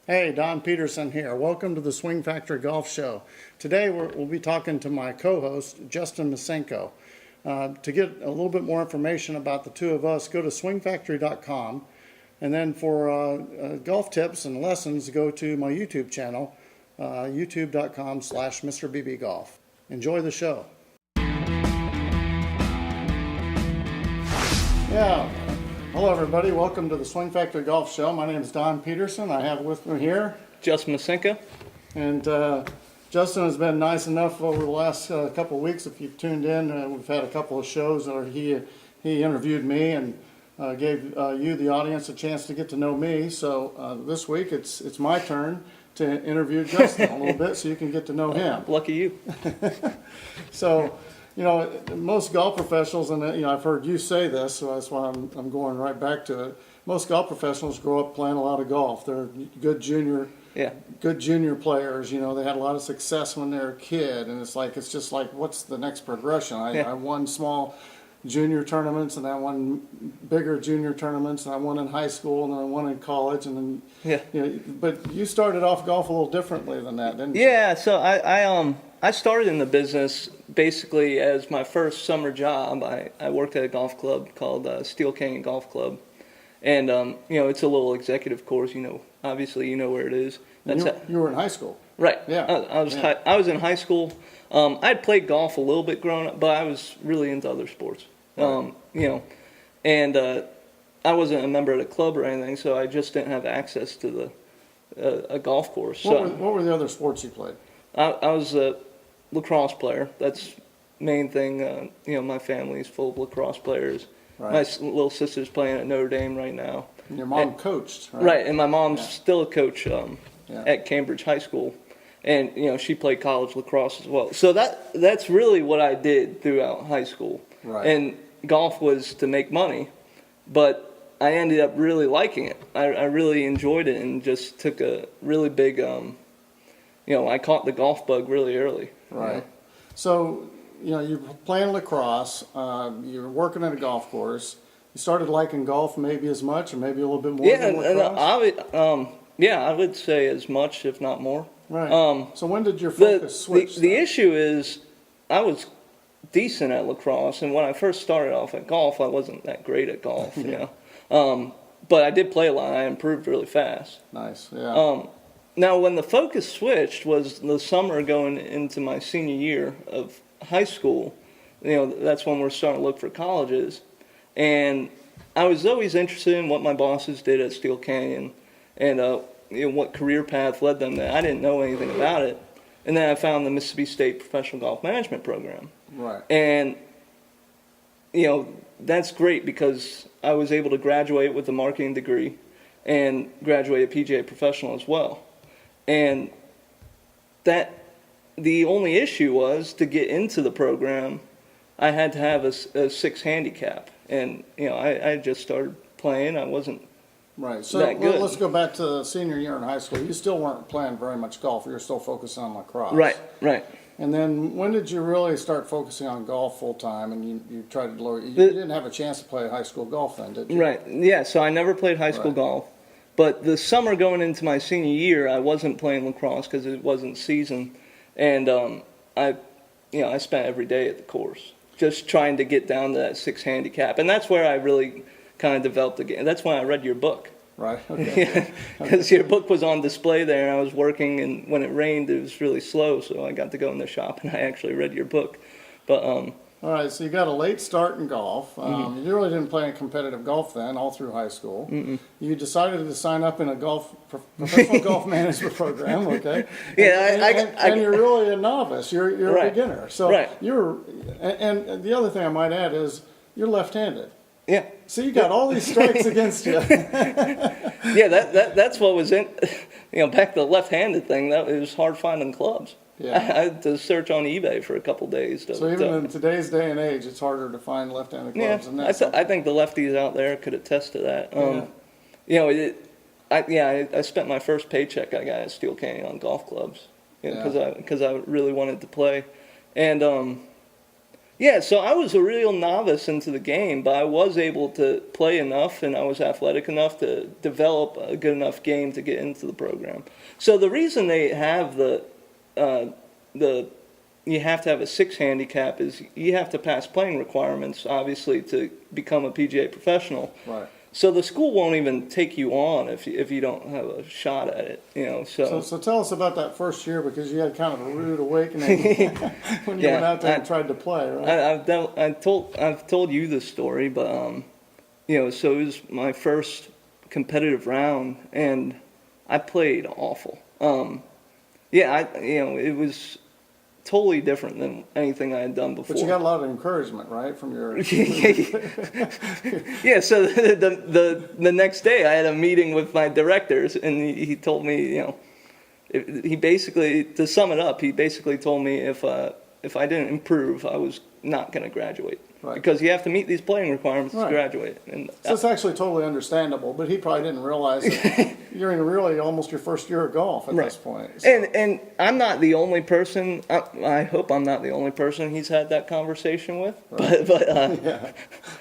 Hey, Don Peterson here. Welcome to the Swing Factory Golf Show. Today we'll be talking to my co-host, Justin Masenko. To get a little bit more information about the two of us, go to swingfactory.com. And then for golf tips and lessons, go to my YouTube channel, youtube.com/MrBBGolf. Enjoy the show. Yeah. Hello, everybody. Welcome to the Swing Factory Golf Show. My name is Don Peterson. I have with me here Justin Masenko. And Justin has been nice enough over the last couple of weeks. If you've tuned in, we've had a couple of shows where he interviewed me and gave you, the audience, a chance to get to know me. So this week it's my turn to interview Justin a little bit so you can get to know him. Lucky you. So, you know, most golf professionals, and you know, I've heard you say this, so that's why I'm going right back to it. Most golf professionals grow up playing a lot of golf. They're good junior players. You know, they had a lot of success when they were a kid, and it's just like, what's the next progression? I won small junior tournaments, and I won bigger junior tournaments, and I won in high school, and then I won in college, and then you know, but you started off golf a little differently than that, didn't you? Yeah, so I started in the business basically as my first summer job. I worked at a golf club called Steel Canyon Golf Club, and you know, it's a little executive course. You know, obviously you know where it is. You were in high school, right? Yeah, I was in high school. I'd played golf a little bit growing up, but I was really into other sports. Right. You know, and I wasn't a member of the club or anything, so I just didn't have access to a golf course. What were the other sports you played? I was a lacrosse player. That's main thing. You know, my family's full of lacrosse players. Right. My little sister's playing at Notre Dame right now. And your mom coached, right? Right, and my mom's still a coach at Cambridge High School. And, you know, she played college lacrosse as well. So that's really what I did throughout high school. Right. And golf was to make money, but I ended up really liking it. I really enjoyed it and just took a really big, you know, I caught the golf bug really early. Right. You know? So, you know, you're playing lacrosse, you're working at a golf course. You started liking golf maybe as much or maybe a little bit more than lacrosse? I would say as much, if not more. Right. So when did your focus switch? The issue is I was decent at lacrosse, and when I first started off at golf, I wasn't that great at golf, you know. But I did play a lot. I improved really fast. Nice, yeah. Now, when the focus switched was the summer going into my senior year of high school. You know, that's when we're starting to look for colleges. And I was always interested in what my bosses did at Steel Canyon and you know, what career path led them there. I didn't know anything about it. And then I found the Mississippi State Professional Golf Management Program. Right. And, you know, that's great because I was able to graduate with a marketing degree and graduate a PGA Professional as well. And the only issue was to get into the program, I had to have a 6 handicap. And, you know, I just started playing. I wasn't right. So that good. Let's go back to the senior year in high school. You still weren't playing very much golf. You were still focused on lacrosse. Right. And then when did you really start focusing on golf full time? And you tried to lower. You didn't have a chance to play high school golf then, did you? Right. Yeah. So I never played high school golf, but the summer going into my senior year, I wasn't playing lacrosse because it wasn't season, and I spent every day at the course just trying to get down to that 6 handicap, and that's where I really kind of developed the game. That's when I read your book. Right. Okay. Because your book was on display there, and I was working, and when it rained, it was really slow, so I got to go in the shop, and I actually read your book. But all right, so you got a late start in golf. You really didn't play any competitive golf then, all through high school. You decided to sign up in a professional golf management program, okay? Yeah, and you're really a novice. You're a beginner. So right. And the other thing I might add is you're left-handed. Yeah. So you got all these strikes against you. Yeah, that's what was in. You know, back to the left-handed thing. That it was hard finding clubs. Yeah. I had to search on eBay for a couple days. So even in today's day and age, it's harder to find left-handed clubs than that. I think the lefties out there could attest to that. You know, I spent my first paycheck I got at Steel Canyon on golf clubs, because I really wanted to play, and Yeah, so I was a real novice into the game, but I was able to play enough and I was athletic enough to develop a good enough game to get into the program. So the reason they have the you have to have a 6 handicap is you have to pass playing requirements, obviously, to become a PGA professional. Right. So the school won't even take you on if you don't have a shot at it, you know. So tell us about that first year, because you had kind of a rude awakening when you went out there and tried to play, right? I've told you this story, but you know, so it was my first competitive round, and I played awful. It was totally different than anything I had done before. But you got a lot of encouragement, right, from your... Yeah, so the next day I had a meeting with my directors, and he told me, you know, he basically, to sum it up, he basically told me if I didn't improve, I was not going to graduate. Right. Because you have to meet these playing requirements to graduate. And so it's actually totally understandable, but he probably didn't realize that you're in really almost your first year of golf at this point. So. And I'm not the only person, I hope I'm not the only person he's had that conversation with. Right. But yeah,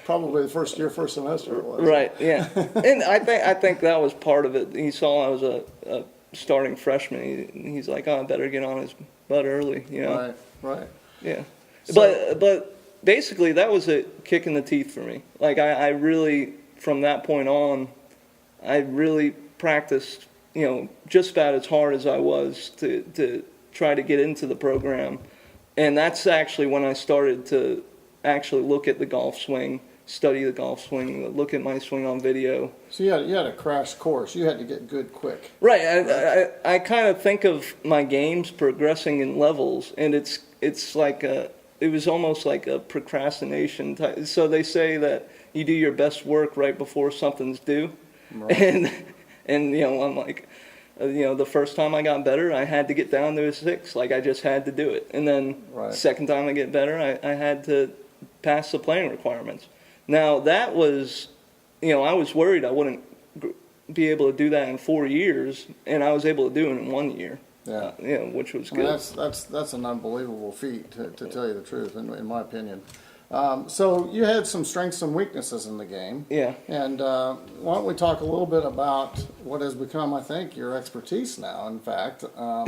probably the first semester it was. Right, yeah. And I think that was part of it. He saw I was a starting freshman. He's like, oh, I better get on his butt early, you know. Right. Yeah. So, but basically, that was a kick in the teeth for me. Like, I really, from that point on, I really practiced, you know, just about as hard as I was to try to get into the program. And that's actually when I started to actually look at the golf swing, study the golf swing, look at my swing on video. So you had a crash course. You had to get good quick. Right. I kind of think of my games progressing in levels, and it's like it was almost like a procrastination type. So they say that you do your best work right before something's due. Right. And you know, I'm like, you know, the first time I got better, I had to get down to a 6. Like, I just had to do it. And then second time I get better, I had to pass the playing requirements. Now, that was, you know, I was worried I wouldn't be able to do that in 4 years, and I was able to do it in 1 year. Yeah, you know, which was good. That's an unbelievable feat, to tell you the truth, in my opinion. So you had some strengths and weaknesses in the game. Yeah. And why don't we talk a little bit about what has become, I think, your expertise now, in fact, or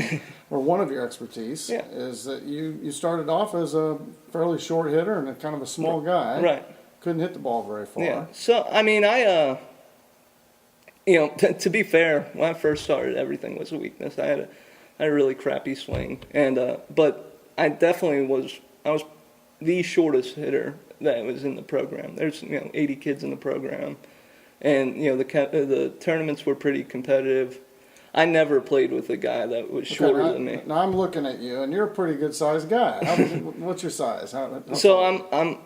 one of your expertise, is that you started off as a fairly short hitter and a kind of a small guy. Right. Couldn't hit the ball very far. Yeah. So, I mean, you know, to be fair, when I first started, everything was a weakness. I had a really crappy swing, and but I definitely was the shortest hitter that was in the program. There's 80 kids in the program, and the tournaments were pretty competitive. I never played with a guy that was shorter than me. Now I'm looking at you, and you're a pretty good sized guy. What's your size? So I'm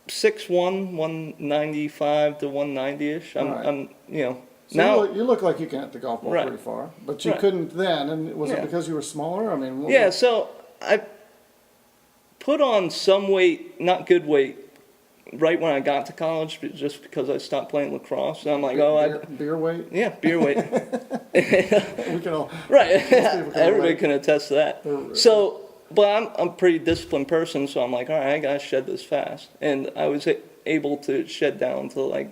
6'1", 195 to 190-ish. I'm So now you look like you can hit the golf ball pretty far, but you couldn't then. And was it because you were smaller? I mean, So I put on some weight, not good weight, right when I got to college, just because I stopped playing lacrosse. And I'm like, beer weight. Yeah, beer weight. We can all Everybody can attest to that. So, but I'm a pretty disciplined person, so I'm like, all right, I gotta shed this fast, and I was able to shed down to like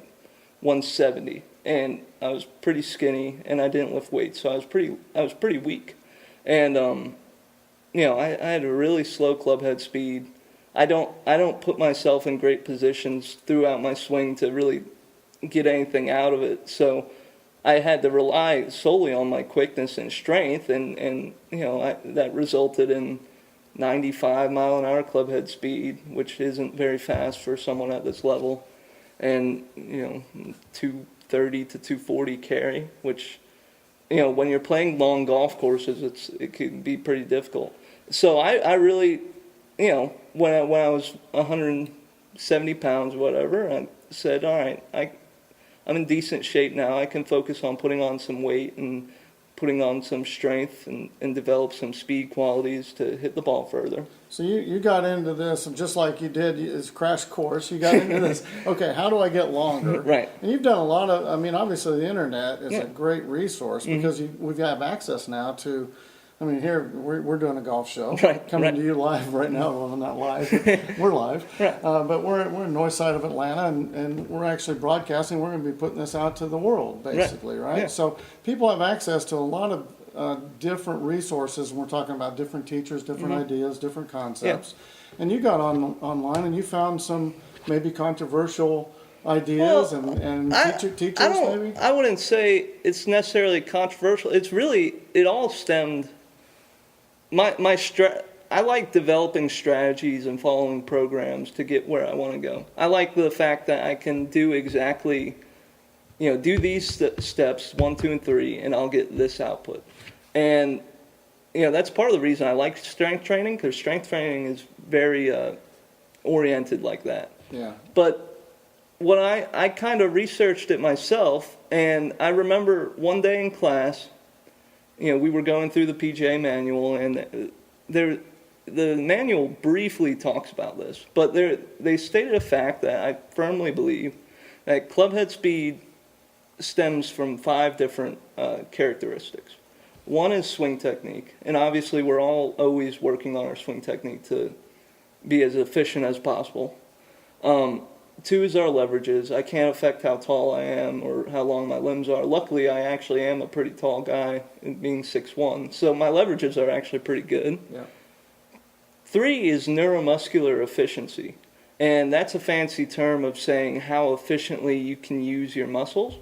170. And I was pretty skinny, and I didn't lift weights, so I was pretty weak. And I had a really slow club head speed. I don't put myself in great positions throughout my swing to really get anything out of it. So I had to rely solely on my quickness and strength, and that resulted in 95 mile an hour club head speed, which isn't very fast for someone at this level, and 230 to 240 carry, which, when you're playing long golf courses, it can be pretty difficult. So I really, when I was 170 pounds or whatever, I said, all right, I'm in decent shape now. I can focus on putting on some weight and putting on some strength and develop some speed qualities to hit the ball further. So you got into this, and just like you did, it's crash course, you got into this, okay, how do I get longer? Right. And you've done a lot of, obviously the internet is a great resource because we have access now to I mean, here we're doing a golf show, Right, coming right. to you live right now. Well, not live, but we're live. Right. But we're in north side of Atlanta, and we're actually broadcasting. We're going to be putting this out to the world, basically, right? Yeah. So people have access to a lot of different resources. And we're talking about different teachers, different ideas, different concepts. And you got online and you found some maybe controversial ideas and teachers maybe? I wouldn't say it's necessarily controversial. It's really, it all stemmed, I like developing strategies and following programs to get where I want to go. I like the fact that I can do exactly, do these steps, 1, 2, and 3, and I'll get this output. And, that's part of the reason I like strength training, because strength training is very oriented like that. Yeah. But what I kind of researched it myself, and I remember one day in class, we were going through the PGA manual, and the manual briefly talks about this, but they stated a fact that I firmly believe, that clubhead speed stems from 5 different characteristics. One is swing technique, and obviously we're all always working on our swing technique to be as efficient as possible. 2 is our leverages. I can't affect how tall I am or how long my limbs are. Luckily, I actually am a pretty tall guy, being 6'1", so my leverages are actually pretty good. Yeah. 3 is neuromuscular efficiency, and that's a fancy term of saying how efficiently you can use your muscles.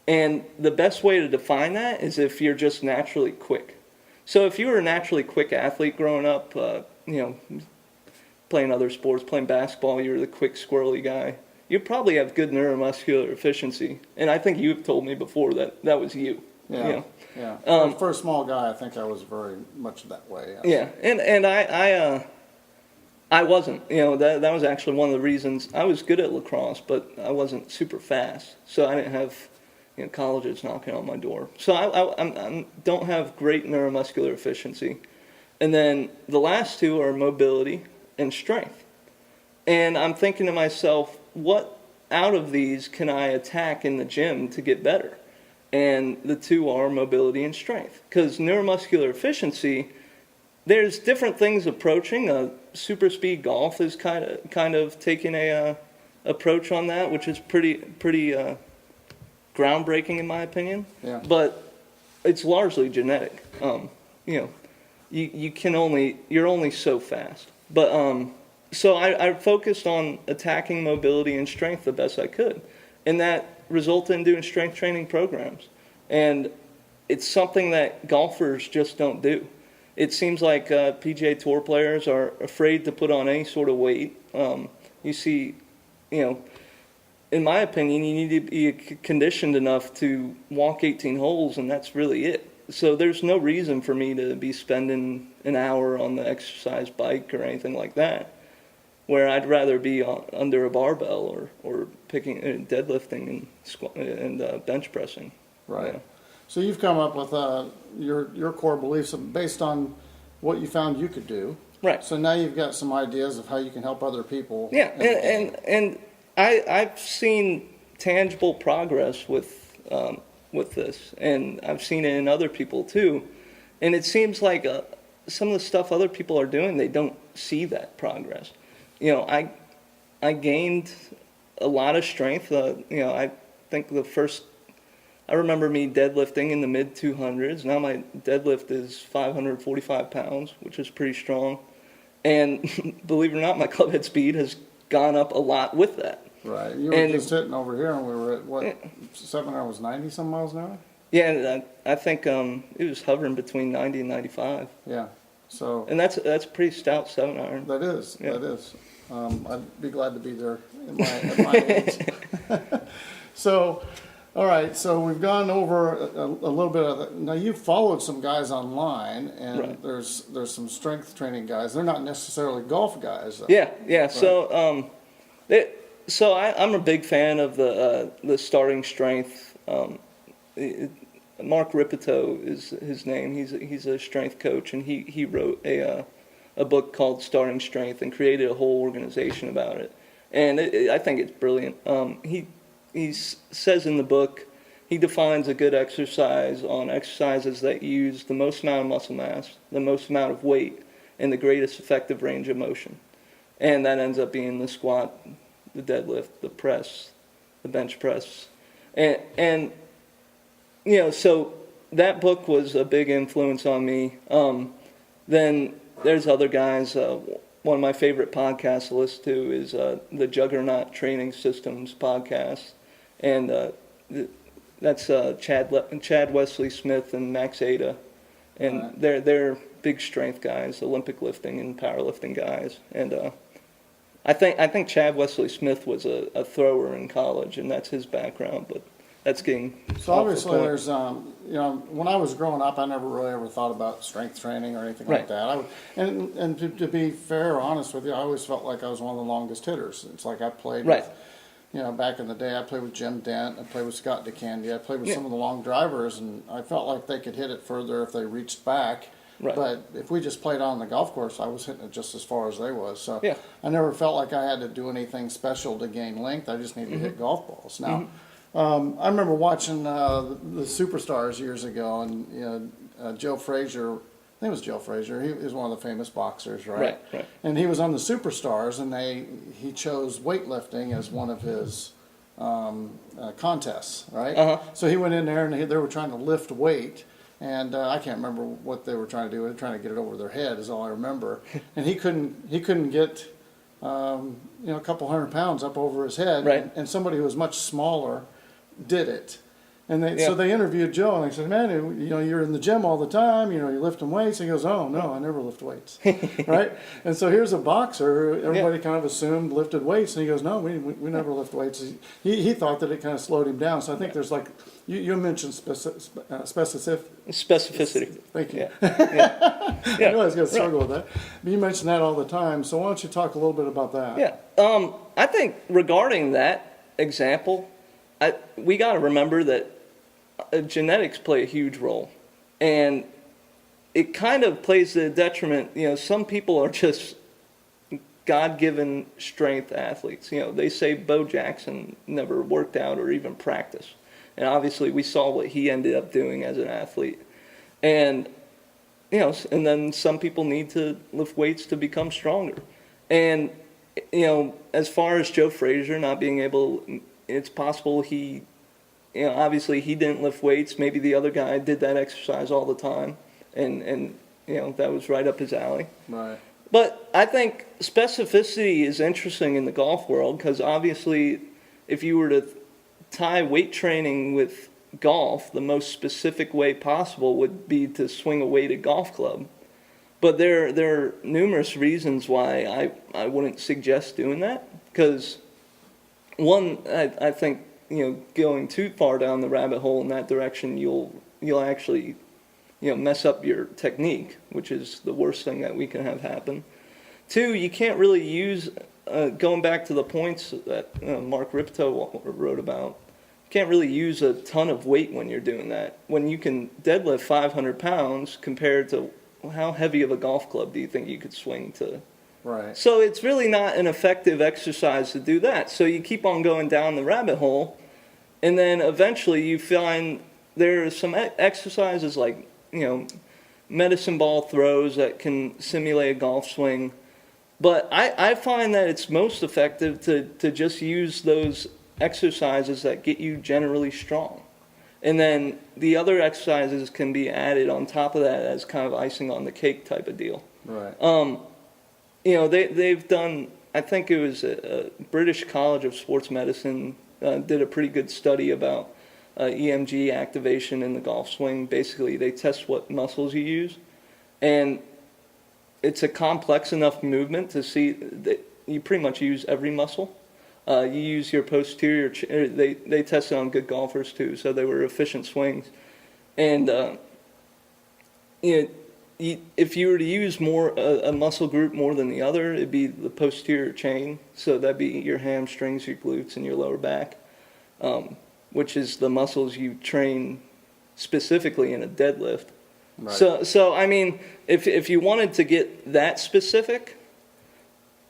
And the best way to define that is if you're just naturally quick. So if you were a naturally quick athlete growing up, playing other sports, playing basketball, you're the quick, squirrely guy, you probably have good neuromuscular efficiency. And I think you've told me before that that was you. Yeah, yeah. For a small guy, I think I was very much that way. Yes. Yeah, and I wasn't. That was actually one of the reasons. I was good at lacrosse, but I wasn't super fast. So I didn't have colleges knocking on my door. So I don't have great neuromuscular efficiency. And then the last 2 are mobility and strength. And I'm thinking to myself, what out of these can I attack in the gym to get better? And the 2 are mobility and strength. Because neuromuscular efficiency, there's different things approaching. Super speed golf is kind of taking a approach on that, which is pretty groundbreaking in my opinion. Yeah. But it's largely genetic. You're only so fast. But so I focused on attacking mobility and strength the best I could, and that resulted in doing strength training programs. And it's something that golfers just don't do. It seems like PGA Tour players are afraid to put on any sort of weight. You see, in my opinion, you need to be conditioned enough to walk 18 holes, and that's really it. So there's no reason for me to be spending an hour on the exercise bike or anything like that, where I'd rather be under a barbell or picking deadlifting and bench pressing. Right. So you've come up with your core beliefs based on what you found you could do. Right. So now you've got some ideas of how you can help other people. Yeah, and I've seen tangible progress with this, and I've seen it in other people too. And it seems like some of the stuff other people are doing, they don't see that progress. I gained a lot of strength. I think I remember me deadlifting in the mid 200s. Now my deadlift is 545 pounds, which is pretty strong. And believe it or not, my clubhead speed has gone up a lot with that. Right. You were just hitting over here, and we were at, what, 7 hours, 90 some miles an hour? Yeah, and I think it was hovering between 90 and 95. Yeah. So. And that's a pretty stout 7-iron. That is. Yeah. That is. I'd be glad to be there at my age. So, all right. So we've gone over a little bit of that. Now you've followed some guys online, and Right. there's some strength training guys. They're not necessarily golf guys, though. Yeah. Right. So I'm a big fan of the starting strength. Mark Ripito is his name. He's a strength coach, and he wrote a book called Starting Strength and created a whole organization about it. And I think it's brilliant. He says in the book he defines a good exercise on exercises that use the most amount of muscle mass, the most amount of weight, and the greatest effective range of motion. And that ends up being the squat, the deadlift, the press, the bench press. And so that book was a big influence on me. Then there's other guys. One of my favorite podcasts to listen to is the Juggernaut Training Systems podcast. And that's Chad Wesley Smith and Max Ada. And they're big strength guys, Olympic lifting and powerlifting guys. And I think Chad Wesley Smith was a thrower in college, and that's his background. But that's getting so obviously there's when I was growing up, I never really ever thought about strength training or anything like that. And to be fair or honest with you, I always felt like I was one of the longest hitters. It's like I played with, back in the day, I played with Jim Dent, I played with Scott DeCandy, I played with some of the long drivers, and I felt like they could hit it further if they reached back. Right. But if we just played on the golf course, I was hitting it just as far as they was. So I never felt like I had to do anything special to gain length. I just needed to hit golf balls. Now, I remember watching the Superstars years ago, and Joe Frazier, I think it was Joe Frazier. He was one of the famous boxers, right? Right. And he was on the Superstars, and he chose weightlifting as one of his contests, right? So he went in there, and they were trying to lift weight. And I can't remember what they were trying to do. They were trying to get it over their head, is all I remember. And he couldn't get a couple 100 pounds up over his head. Right. And somebody who was much smaller did it. And so they interviewed Joe, and they said, "Man, you're in the gym all the time. You're lifting weights." And he goes, "Oh no, I never lift weights." Right. And so here's a boxer who everybody kind of assumed lifted weights, and he goes, "No, we never lift weights." He thought that it kind of slowed him down. So I think there's like you mentioned specificity. Thank you. I knew I was going to struggle with that. But you mentioned that all the time. So why don't you talk a little bit about that? Yeah. I think regarding that example, we got to remember that genetics play a huge role, and it kind of plays to the detriment. Some people are just God-given strength athletes. They say Bo Jackson never worked out or even practiced, and obviously we saw what he ended up doing as an athlete. And and then some people need to lift weights to become stronger. And as far as Joe Frazier not being able, it's possible he. Obviously he didn't lift weights. Maybe the other guy did that exercise all the time, and that was right up his alley. Right. But I think specificity is interesting in the golf world, because obviously if you were to tie weight training with golf, the most specific way possible would be to swing a weighted golf club. But there are numerous reasons why I wouldn't suggest doing that, because one, I think going too far down the rabbit hole in that direction, you'll actually mess up your technique, which is the worst thing that we can have happen. Two, you can't really use, going back to the points that Mark Ripto wrote about, you can't really use a ton of weight when you're doing that. When you can deadlift 500 pounds compared to how heavy of a golf club do you think you could swing to? Right. So it's really not an effective exercise to do that. So you keep on going down the rabbit hole, and then eventually you find there are some exercises like, medicine ball throws that can simulate a golf swing. But I find that it's most effective to just use those exercises that get you generally strong. And then the other exercises can be added on top of that as kind of icing on the cake type of deal. Right. They've done, I think it was a British College of Sports Medicine did a pretty good study about EMG activation in the golf swing. Basically, they test what muscles you use, and it's a complex enough movement to see that you pretty much use every muscle. You use your posterior. They tested on good golfers too, so they were efficient swings. And if you were to use a muscle group more than the other, it'd be the posterior chain. So that'd be your hamstrings, your glutes, and your lower back, which is the muscles you train specifically in a deadlift. Right. So I mean, if you wanted to get that specific,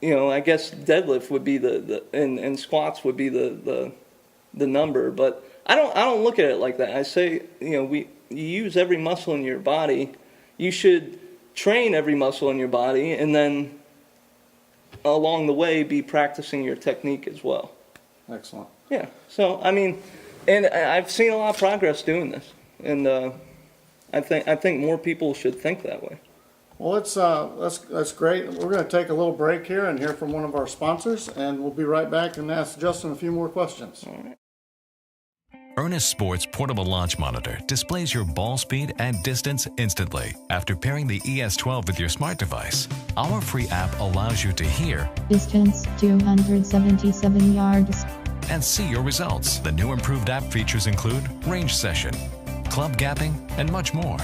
I guess deadlift would be and squats would be the number. But I don't look at it like that. I say, you use every muscle in your body. You should train every muscle in your body, and then along the way be practicing your technique as well. Excellent. Yeah. So I mean, and I've seen a lot of progress doing this, and I think more people should think that way. Well, that's great. We're going to take a little break here and hear from one of our sponsors, and we'll be right back and ask Justin a few more questions. All right. Earnest Sports Portable Launch Monitor displays your ball speed and distance instantly after pairing the ES12 with your smart device. Our free app allows you to hear distance 277 yards and see your results. The new improved app features include range session, club gapping, and much more.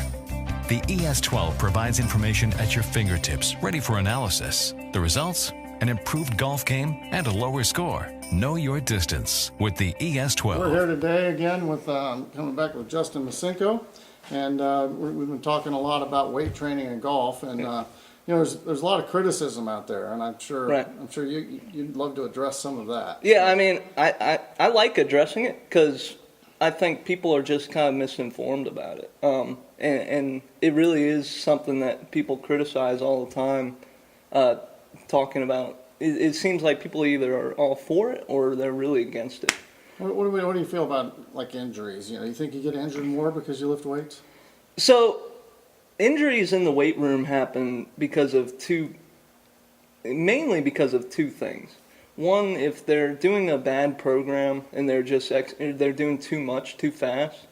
The ES12 provides information at your fingertips, ready for analysis. The results? An improved golf game and a lower score. Know your distance with the ES12. We're here today again with coming back with Justin Masenko, and we've been talking a lot about weight training and golf, and there's a lot of criticism out there, and I'm sure you'd love to address some of that. Yeah, I mean, I like addressing it because I think people are just kind of misinformed about it, and it really is something that people criticize all the time. Talking about it seems like people either are all for it or they're really against it. What do you feel about like injuries? You think you get injured more because you lift weights? So injuries in the weight room happen mainly because of two things. One, if they're doing a bad program and they're doing too much too fast.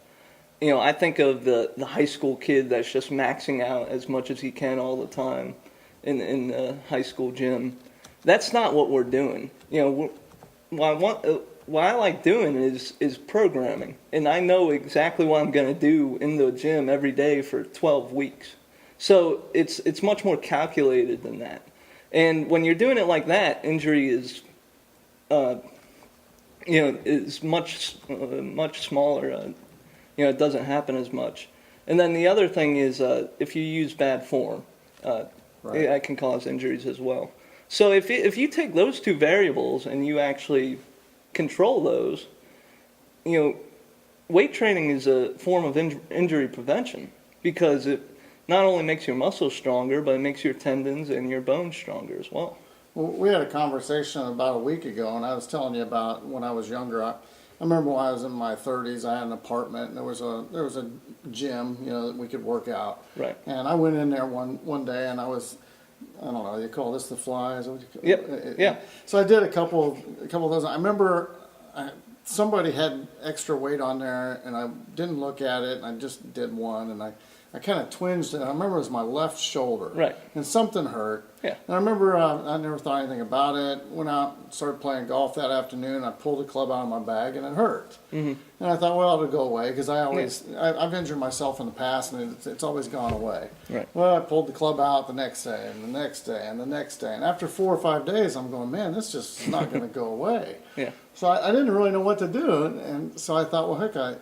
I think of the high school kid that's just maxing out as much as he can all the time in the high school gym. That's not what we're doing. What I like doing is programming, and I know exactly what I'm going to do in the gym every day for 12 weeks. So it's much more calculated than that. And when you're doing it like that, injury is much smaller. It doesn't happen as much. And then the other thing is if you use bad form. Right. That can cause injuries as well. So if you take those two variables and you actually control those, weight training is a form of injury prevention because it not only makes your muscles stronger, but it makes your tendons and your bones stronger as well. Well, we had a conversation about a week ago, and I was telling you about when I was younger. I remember when I was in my 30s, I had an apartment, and there was a gym, that we could work out. Right. And I went in there one day, and I don't know, you call this the flies? Yep. Yeah. So I did a couple of those. I remember somebody had extra weight on there, and I didn't look at it, and I just did one, and I kind of twinged it. I remember it was my left shoulder. Right. And something hurt. Yeah. And I remember I never thought anything about it. Went out, started playing golf that afternoon. I pulled the club out of my bag, and it hurt. Mm-hmm. And I thought, well, it'll go away because I've injured myself in the past, and it's always gone away. Right. Well, I pulled the club out the next day, and the next day, and the next day. And after 4 or 5 days, I'm going, man, this just is not going to go away. Yeah. So I didn't really know what to do. And so I thought, well, heck, I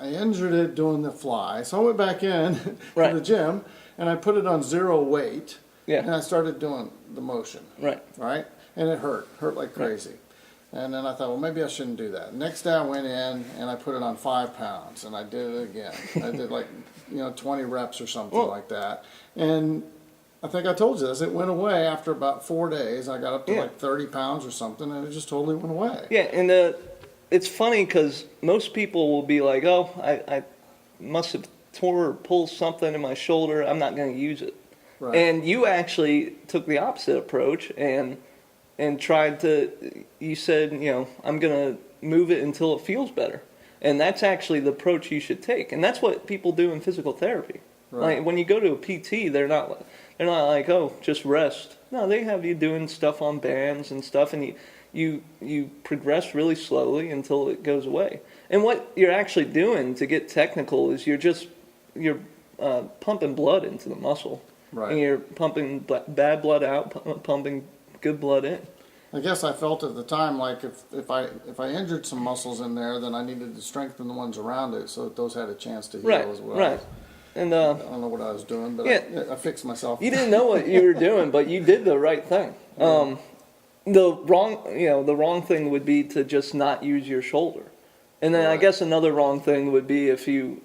injured it doing the fly. So I went back in to the gym, and I put it on 0 weight. Yeah. And I started doing the motion. Right. Right? And it hurt like crazy. Right. And then I thought, well, maybe I shouldn't do that. Next day I went in and I put it on 5 pounds, and I did it again. I did 20 reps or something like that. And I think I told you this. It went away after about 4 days. I got up to 30 pounds or something, and it just totally went away. Yeah, and it's funny because most people will be like, oh, I must have tore or pulled something in my shoulder. I'm not going to use it. Right. And you actually took the opposite approach and tried to, you said, I'm going to move it until it feels better. And that's actually the approach you should take. And that's what people do in physical therapy. Right. Like when you go to a PT, they're not like, oh, just rest. No, they have you doing stuff on bands and stuff, and you progress really slowly until it goes away. And what you're actually doing, to get technical, is you're pumping blood into the muscle. Right. And you're pumping bad blood out, pumping good blood in. I guess I felt at the time like if I injured some muscles in there, then I needed to strengthen the ones around it so that those had a chance to heal as well. Right. And I don't know what I was doing, but I fixed myself. You didn't know what you were doing, but you did the right thing. The wrong thing would be to just not use your shoulder. And then I Right. guess another wrong thing would be if you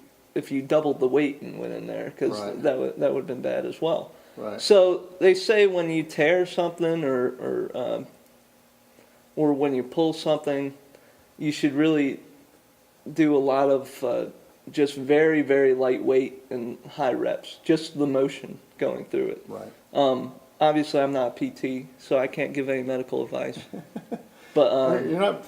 doubled the weight and went in there, because Right. that would have been bad as well. Right. So they say when you tear something or when you pull something, you should really do a lot of just very, very light weight and high reps, just the motion going through it. Right. Obviously, I'm not a PT, so I can't give any medical advice. But You're not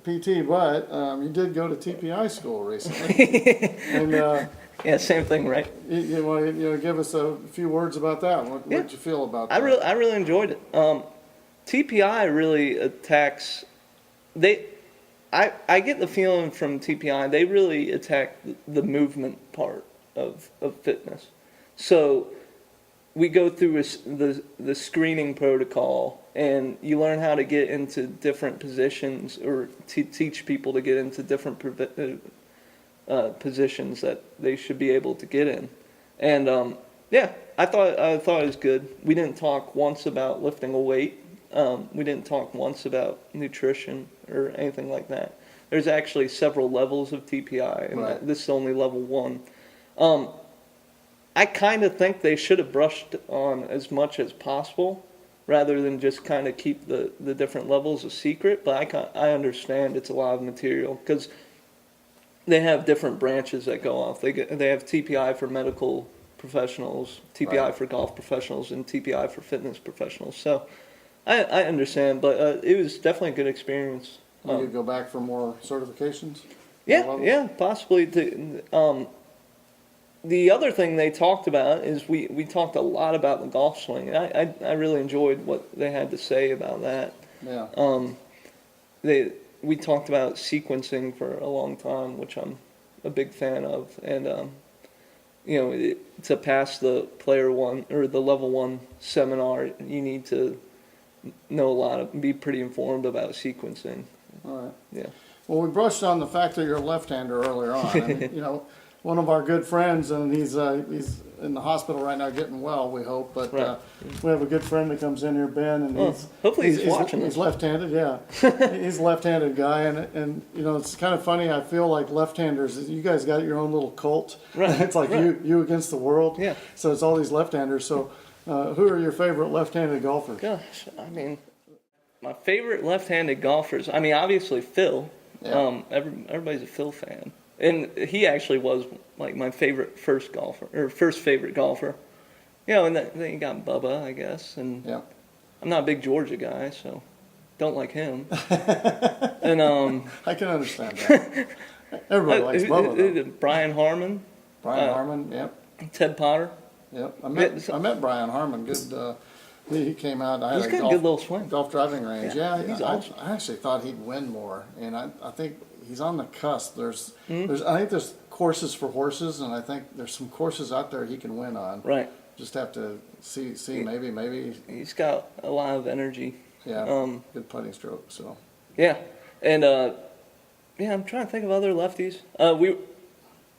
PT, but you did go to TPI school recently, and yeah, same thing, right? you want to give us a few words about that. What did you feel about that? I really enjoyed it. TPI really attacks. I get the feeling from TPI they really attack the movement part of fitness. So we go through the screening protocol, and you learn how to get into different positions, or teach people to get into different positions that they should be able to get in. And yeah, I thought it was good. We didn't talk once about lifting a weight. We didn't talk once about nutrition or anything like that. There's actually several levels of TPI, and Right. this is only level 1. I kind of think they should have brushed on as much as possible, rather than just kind of keep the different levels a secret. But I understand it's a lot of material, because they have different branches that go off. They have TPI for medical professionals, TPI Right. for golf professionals, and TPI for fitness professionals. So I understand, but it was definitely a good experience. Will you go back for more certifications? Yeah, More levels? yeah, possibly. The other thing they talked about is we talked a lot about the golf swing. I really enjoyed what they had to say about that. Yeah. We talked about sequencing for a long time, which I'm a big fan of, and to pass the player 1 or the level 1 seminar, you need to know a lot be pretty informed about sequencing. All right. Yeah. Well, we brushed on the fact that you're a left-hander earlier on. I mean, one of our good friends, and he's in the hospital right now getting well, we hope. But Right. we have a good friend that comes in here, Ben, and hopefully he's watching He's this. left-handed, yeah. He's a left-handed guy, and it's kind of funny. I feel like left-handers, you guys got your own little cult. Right, It's like right. you against the world. Yeah. So it's all these left-handers. So who are your favorite left-handed golfers? Gosh, I mean, my favorite left-handed golfers. I mean, obviously Phil. Yeah. Everybody's a Phil fan, and he actually was like my favorite first favorite golfer. And then you got Bubba, I guess, and Yeah. I'm not a big Georgia guy, so don't like him. And I can understand that. Everybody likes Bubba, though. Brian Harmon, Brian Harmon, yep. Ted Potter. Yep, I met Brian Harmon. Good, he came out. I had He's a got a good little swing. golf driving range. Yeah, Yeah, he's awesome. I actually thought he'd win more, and I think he's on the cusp. There's I think there's courses for horses, and I think there's some courses out there he can win on. Right. Just have to see maybe. He's got a lot of energy. Yeah, good putting stroke. So Yeah, and I'm trying to think of other lefties.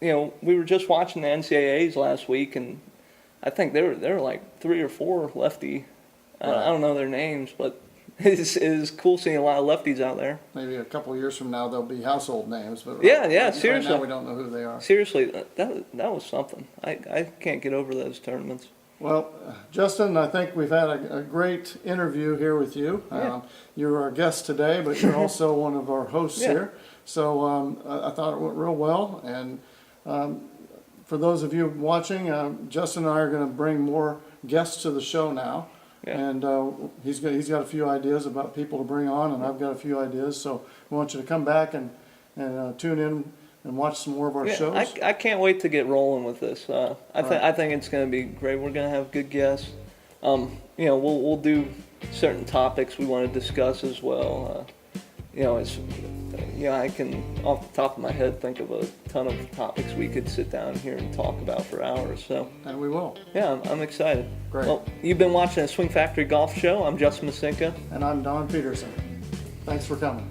We were just watching the NCAAs last week, and I think there were like 3 or 4 lefty. I don't know their names, but it's cool seeing a lot of lefties out there. maybe a couple of years from now they'll be household names. But Yeah, right seriously. now we don't know who they are. Seriously, that was something. I can't get over those tournaments. Well, Justin, I think we've had a great interview here with you. Yeah. You're our guest today, but you're also one of our hosts Yeah. here. So I thought it went real well. And for those of you watching, Justin and I are going to bring more guests to the show now. Yeah. And he's got a few ideas about people to bring on, and I've got a few ideas. So we want you to come back and tune in and watch some more of our shows. I can't wait to get rolling with this. I think it's going to be great. We're going to have good guests. We'll do certain topics we want to discuss as well. I can off the top of my head think of a ton of topics we could sit down here and talk about for hours. So And we will. yeah, I'm excited. Great. Well, you've been watching a Swing Factory Golf Show. I'm Justin Masinka. And I'm Don Peterson. Thanks for coming.